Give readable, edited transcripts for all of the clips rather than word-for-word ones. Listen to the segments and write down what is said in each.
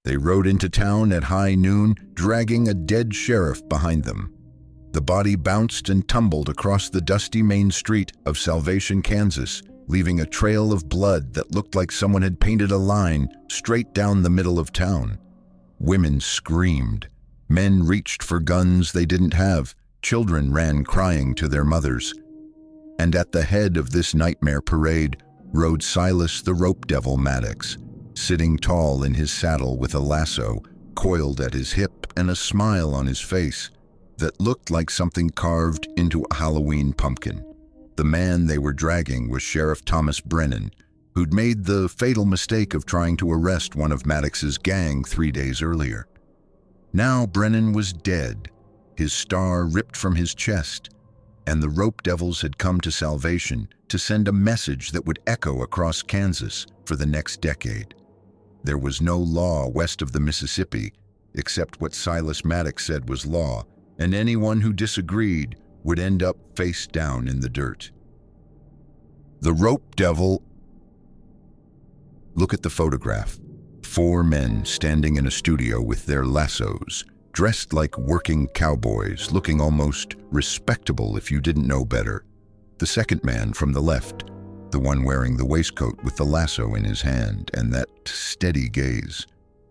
They rode into town at high noon, dragging a dead sheriff behind them. The body bounced and tumbled across the dusty main street of Salvation, Kansas, leaving a trail of blood that looked like someone had painted a line straight down the middle of town. Women screamed. Men reached for guns they didn't have. Children ran crying to their mothers. And at the head of this nightmare parade rode Silas the Rope Devil Maddox, sitting tall in his saddle with a lasso coiled at his hip and a smile on his face that looked like something carved into a Halloween pumpkin. The man they were dragging was Sheriff Thomas Brennan, who'd made the fatal mistake of trying to arrest one of Maddox's gang 3 days earlier. Now Brennan was dead, his star ripped from his chest, and the Rope Devils had come to Salvation to send a message that would echo across Kansas for the next decade. There was no law west of the Mississippi, except what Silas Maddox said was law, and anyone who disagreed would end up face down in the dirt. The Rope Devil. Look at the photograph. 4 men standing in a studio with their lassos, dressed like working cowboys, looking almost respectable if you didn't know better. The second man from the left, the one wearing the waistcoat with the lasso in his hand and that steady gaze.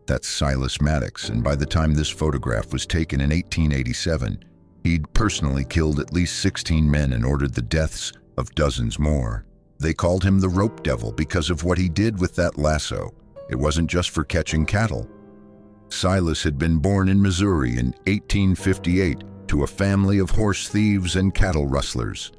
That's Silas Maddox, and by the time this photograph was taken in 1887, he'd personally killed at least 16 men and ordered the deaths of dozens more. They called him the Rope Devil because of what he did with that lasso. It wasn't just for catching cattle. Silas had been born in Missouri in 1858 to a family of horse thieves and cattle rustlers.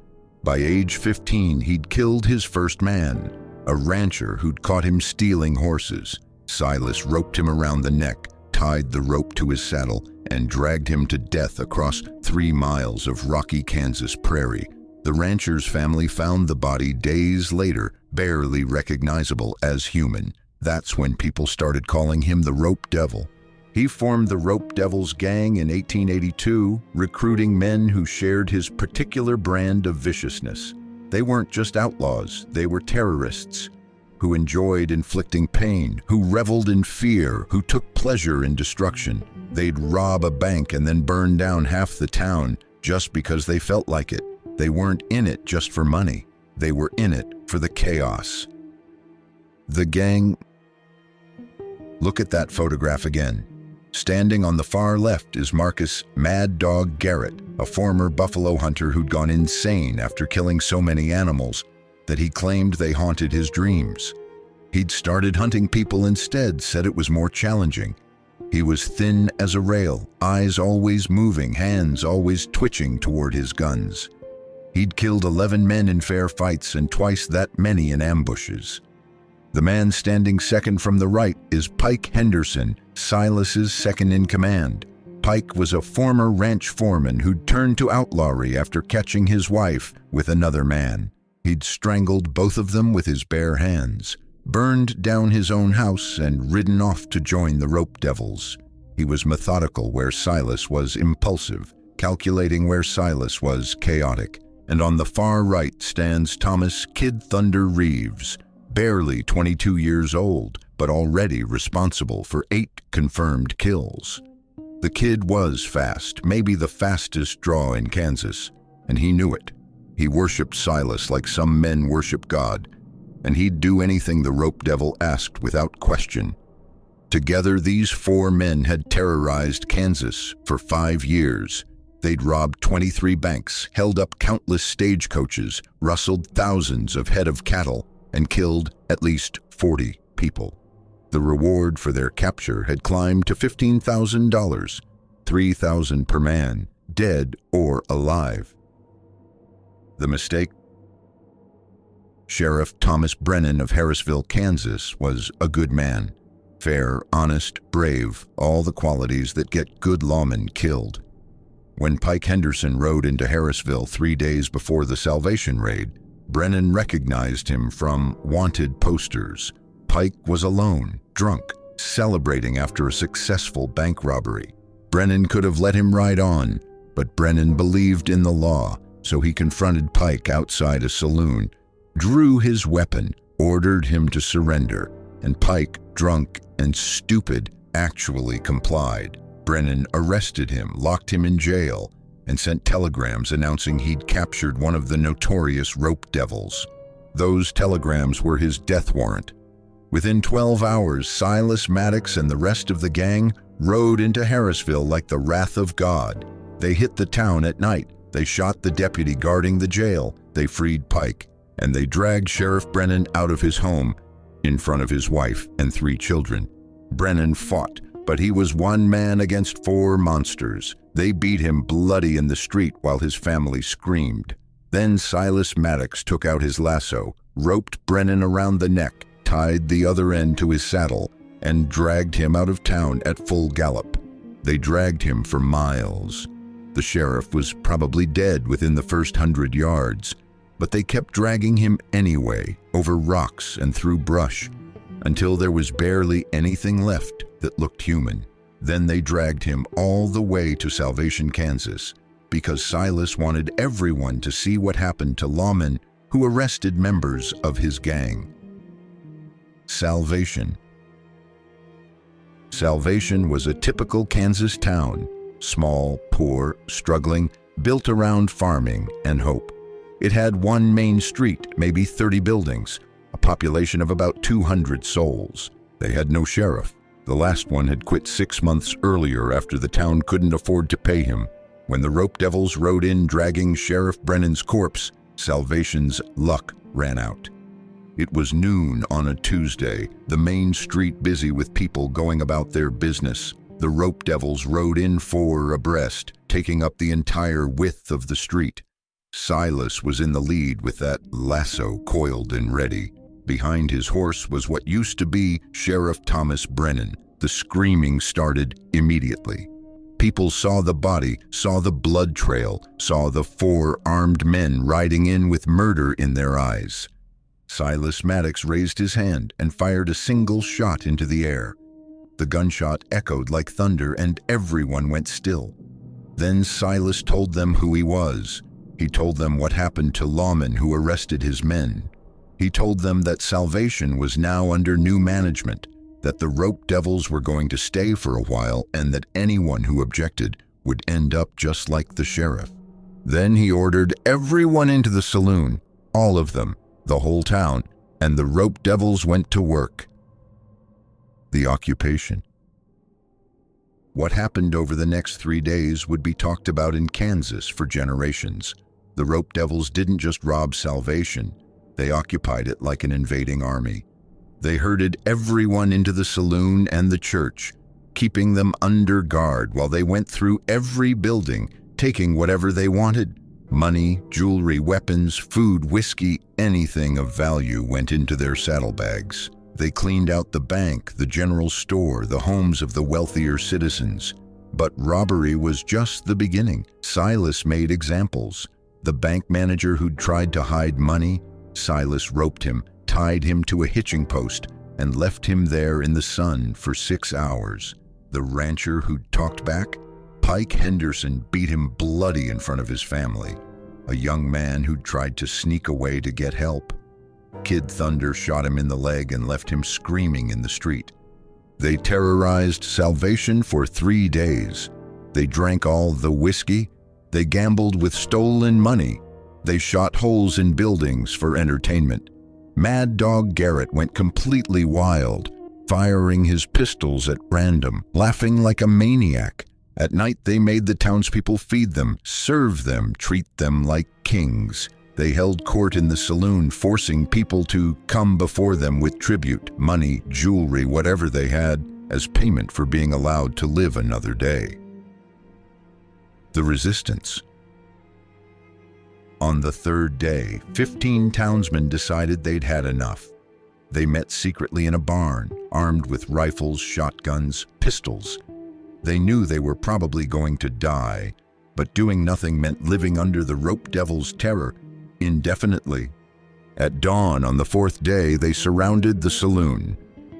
By age 15, he'd killed his first man, a rancher who'd caught him stealing horses. Silas roped him around the neck, tied the rope to his saddle, and dragged him to death across 3 miles of rocky Kansas prairie. The rancher's family found the body days later, barely recognizable as human. That's when people started calling him the Rope Devil. He formed the Rope Devils gang in 1882, recruiting men who shared his particular brand of viciousness. They weren't just outlaws, they were terrorists who enjoyed inflicting pain, who reveled in fear, who took pleasure in destruction. They'd rob a bank and then burn down half the town just because they felt like it. They weren't in it just for money. They were in it for the chaos. The gang. Look at that photograph again. Standing on the far left is Marcus Mad Dog Garrett, a former buffalo hunter who'd gone insane after killing so many animals that he claimed they haunted his dreams. He'd started hunting people instead, said it was more challenging. He was thin as a rail, eyes always moving, hands always twitching toward his guns. He'd killed 11 men in fair fights and twice that many in ambushes. The man standing second from the right is Pike Henderson, Silas's second-in-command. Pike was a former ranch foreman who'd turned to outlawry after catching his wife with another man. He'd strangled both of them with his bare hands, burned down his own house, and ridden off to join the Rope Devils. He was methodical where Silas was impulsive, calculating where Silas was chaotic. And on the far right stands Thomas Kid Thunder Reeves, barely 22 years old, but already responsible for 8 confirmed kills. The kid was fast, maybe the fastest draw in Kansas, and he knew it. He worshipped Silas like some men worship God, and he'd do anything the Rope Devil asked without question. Together, these 4 men had terrorized Kansas for 5 years. They'd robbed 23 banks, held up countless stagecoaches, rustled thousands of head of cattle, and killed at least 40 people. The reward for their capture had climbed to $15,000, $3,000 per man, dead or alive. The mistake? Sheriff Thomas Brennan of Harrisville, Kansas, was a good man. Fair, honest, brave, all the qualities that get good lawmen killed. When Pike Henderson rode into Harrisville 3 days before the Salvation raid, Brennan recognized him from wanted posters. Pike was alone, drunk, celebrating after a successful bank robbery. Brennan could have let him ride on, but Brennan believed in the law, so he confronted Pike outside a saloon, drew his weapon, ordered him to surrender, and Pike, drunk and stupid, actually complied. Brennan arrested him, locked him in jail, and sent telegrams announcing he'd captured one of the notorious rope devils. Those telegrams were his death warrant. Within 12 hours, Silas Maddox and the rest of the gang rode into Harrisville like the wrath of God. They hit the town at night. They shot the deputy guarding the jail. They freed Pike, and they dragged Sheriff Brennan out of his home in front of his wife and 3 children. Brennan fought, but he was one man against 4 monsters. They beat him bloody in the street while his family screamed. Then Silas Maddox took out his lasso, roped Brennan around the neck, tied the other end to his saddle, and dragged him out of town at full gallop. They dragged him for miles. The sheriff was probably dead within the first 100 yards, but they kept dragging him anyway, over rocks and through brush, until there was barely anything left that looked human. Then they dragged him all the way to Salvation, Kansas, because Silas wanted everyone to see what happened to lawmen who arrested members of his gang. Salvation. Salvation was a typical Kansas town, small, poor, struggling, built around farming and hope. It had one main street, maybe 30 buildings, a population of about 200 souls. They had no sheriff. The last one had quit 6 months earlier after the town couldn't afford to pay him. When the rope devils rode in dragging Sheriff Brennan's corpse, Salvation's luck ran out. It was noon on a Tuesday, the main street busy with people going about their business. The rope devils rode in 4 abreast, taking up the entire width of the street. Silas was in the lead with that lasso coiled and ready. Behind his horse was what used to be Sheriff Thomas Brennan. The screaming started immediately. People saw the body, saw the blood trail, saw the 4 armed men riding in with murder in their eyes. Silas Maddox raised his hand and fired a single shot into the air. The gunshot echoed like thunder and everyone went still. Then Silas told them who he was. He told them what happened to lawmen who arrested his men. He told them that Salvation was now under new management, that the rope devils were going to stay for a while, and that anyone who objected would end up just like the sheriff. Then he ordered everyone into the saloon, all of them, the whole town, and the rope devils went to work. The occupation. What happened over the next 3 days would be talked about in Kansas for generations. The rope devils didn't just rob Salvation, they occupied it like an invading army. They herded everyone into the saloon and the church, keeping them under guard while they went through every building, taking whatever they wanted. Money, jewelry, weapons, food, whiskey, anything of value went into their saddlebags. They cleaned out the bank, the general store, the homes of the wealthier citizens. But robbery was just the beginning. Silas made examples. The bank manager who'd tried to hide money, Silas roped him, tied him to a hitching post, and left him there in the sun for 6 hours. The rancher who'd talked back, Pike Henderson beat him bloody in front of his family. A young man who'd tried to sneak away to get help. Kid Thunder shot him in the leg and left him screaming in the street. They terrorized Salvation for 3 days. They drank all the whiskey. They gambled with stolen money. They shot holes in buildings for entertainment. Mad Dog Garrett went completely wild, firing his pistols at random, laughing like a maniac. At night, they made the townspeople feed them, serve them, treat them like kings. They held court in the saloon, forcing people to come before them with tribute, money, jewelry, whatever they had, as payment for being allowed to live another day. The resistance. On the 3rd day, 15 townsmen decided they'd had enough. They met secretly in a barn, armed with rifles, shotguns, pistols. They knew they were probably going to die, but doing nothing meant living under the rope devil's terror indefinitely. At dawn on the 4th day, they surrounded the saloon.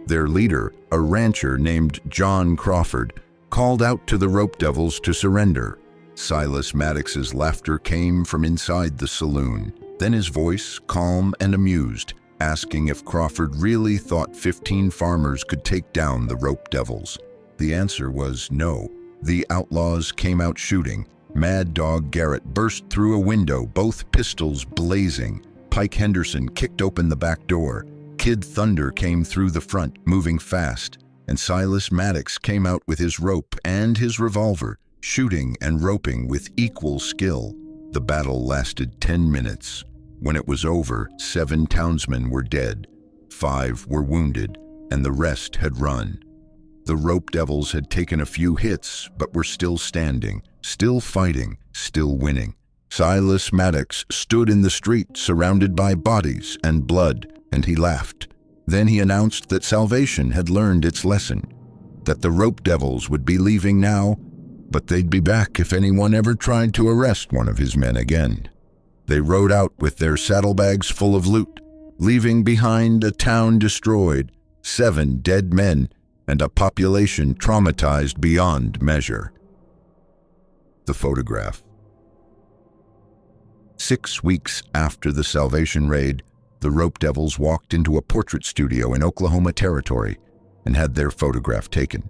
Their leader, a rancher named John Crawford, called out to the rope devils to surrender. Silas Maddox's laughter came from inside the saloon. Then his voice, calm and amused, asking if Crawford really thought 15 farmers could take down the rope devils. The answer was no. The outlaws came out shooting. Mad Dog Garrett burst through a window, both pistols blazing. Pike Henderson kicked open the back door. Kid Thunder came through the front, moving fast, and Silas Maddox came out with his rope and his revolver, shooting and roping with equal skill. The battle lasted 10 minutes. When it was over, 7 townsmen were dead, 5 were wounded, and the rest had run. The rope devils had taken a few hits, but were still standing, still fighting, still winning. Silas Maddox stood in the street surrounded by bodies and blood, and he laughed. Then he announced that salvation had learned its lesson, that the rope devils would be leaving now, but they'd be back if anyone ever tried to arrest one of his men again. They rode out with their saddlebags full of loot, leaving behind a town destroyed, 7 dead men, and a population traumatized beyond measure. The photograph. 6 weeks after the Salvation raid, the Rope Devils walked into a portrait studio in Oklahoma Territory and had their photograph taken.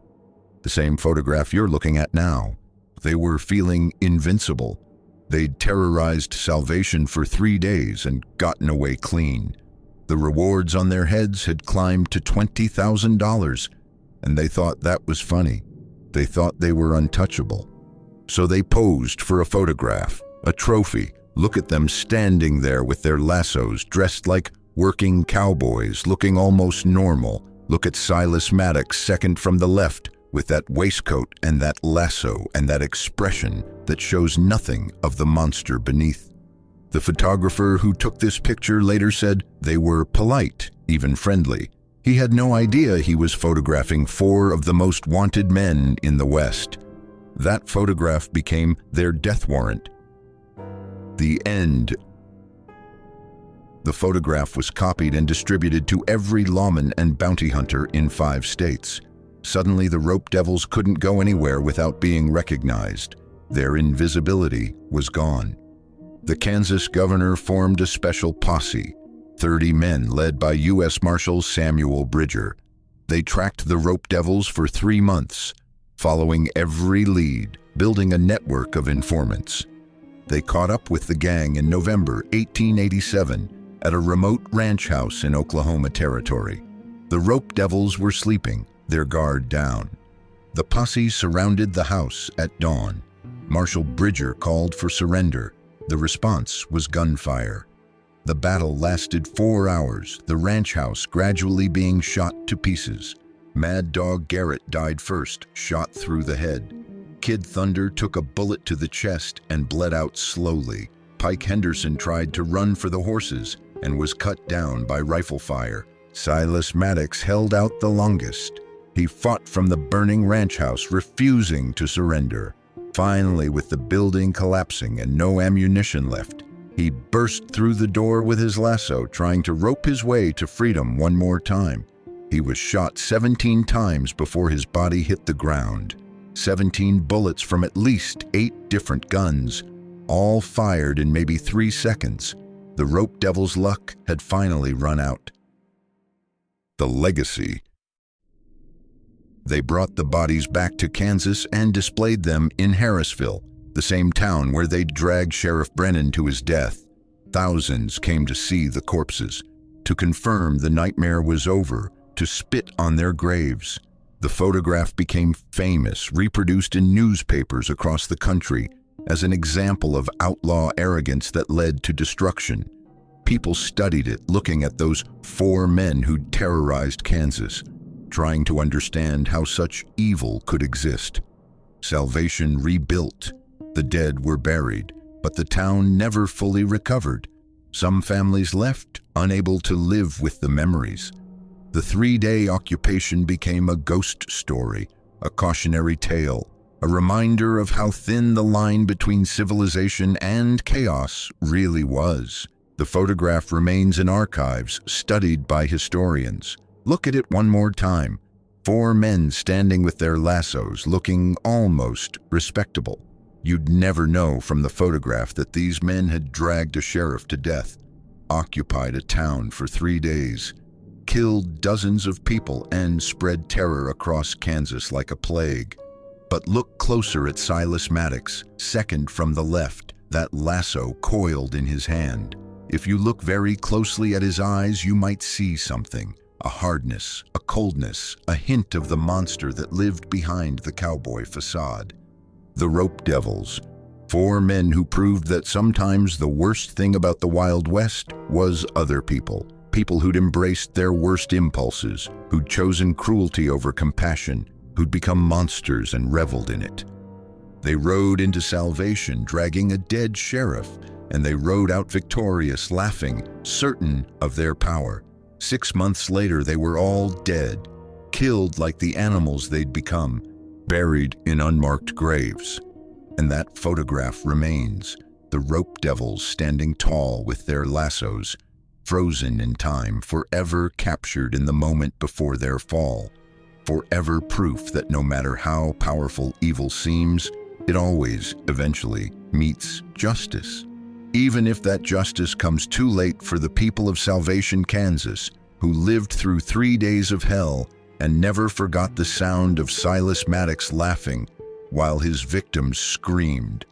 The same photograph you're looking at now. They were feeling invincible. They'd terrorized Salvation for 3 days and gotten away clean. The rewards on their heads had climbed to $20,000, and they thought that was funny. They thought they were untouchable. So they posed for a photograph, a trophy. Look at them standing there with their lassos, dressed like working cowboys, looking almost normal. Look at Silas Maddox, second from the left, with that waistcoat and that lasso and that expression that shows nothing of the monster beneath. The photographer who took this picture later said they were polite, even friendly. He had no idea he was photographing 4 of the most wanted men in the West. That photograph became their death warrant. The end. The photograph was copied and distributed to every lawman and bounty hunter in 5 states. Suddenly, the Rope Devils couldn't go anywhere without being recognized. Their invisibility was gone. The Kansas governor formed a special posse, 30 men led by U.S. Marshal Samuel Bridger. They tracked the Rope Devils for 3 months, following every lead, building a network of informants. They caught up with the gang in November 1887 at a remote ranch house in Oklahoma Territory. The Rope Devils were sleeping, their guard down. The posse surrounded the house at dawn. Marshal Bridger called for surrender. The response was gunfire. The battle lasted 4 hours, the ranch house gradually being shot to pieces. Mad Dog Garrett died first, shot through the head. Kid Thunder took a bullet to the chest and bled out slowly. Pike Henderson tried to run for the horses and was cut down by rifle fire. Silas Maddox held out the longest. He fought from the burning ranch house, refusing to surrender. Finally, with the building collapsing and no ammunition left, he burst through the door with his lasso, trying to rope his way to freedom one more time. He was shot 17 times before his body hit the ground. 17 bullets from at least 8 different guns, all fired in maybe 3 seconds. The Rope Devils' luck had finally run out. The legacy. They brought the bodies back to Kansas and displayed them in Harrisville, the same town where they'd dragged Sheriff Brennan to his death. Thousands came to see the corpses, to confirm the nightmare was over, to spit on their graves. The photograph became famous, reproduced in newspapers across the country as an example of outlaw arrogance that led to destruction. People studied it, looking at those 4 men who'd terrorized Kansas, trying to understand how such evil could exist. Salvation rebuilt. The dead were buried, but the town never fully recovered. Some families left, unable to live with the memories. The 3-day occupation became a ghost story, a cautionary tale, a reminder of how thin the line between civilization and chaos really was. The photograph remains in archives, studied by historians. Look at it one more time. 4 men standing with their lassos, looking almost respectable. You'd never know from the photograph that these men had dragged a sheriff to death, occupied a town for 3 days, killed dozens of people, and spread terror across Kansas like a plague. But look closer at Silas Maddox, second from the left, that lasso coiled in his hand. If you look very closely at his eyes, you might see something. A hardness, a coldness, a hint of the monster that lived behind the cowboy facade. The Rope Devils. 4 men who proved that sometimes the worst thing about the Wild West was other people. People who'd embraced their worst impulses, who'd chosen cruelty over compassion, who'd become monsters and reveled in it. They rode into salvation, dragging a dead sheriff, and they rode out victorious, laughing, certain of their power. 6 months later, they were all dead, killed like the animals they'd become, buried in unmarked graves. And that photograph remains, the Rope Devils standing tall with their lassos, frozen in time, forever captured in the moment before their fall. Forever proof that no matter how powerful evil seems, it always, eventually, meets justice. Even if that justice comes too late for the people of Salvation, Kansas, who lived through 3 days of hell and never forgot the sound of Silas Maddox laughing while his victims screamed.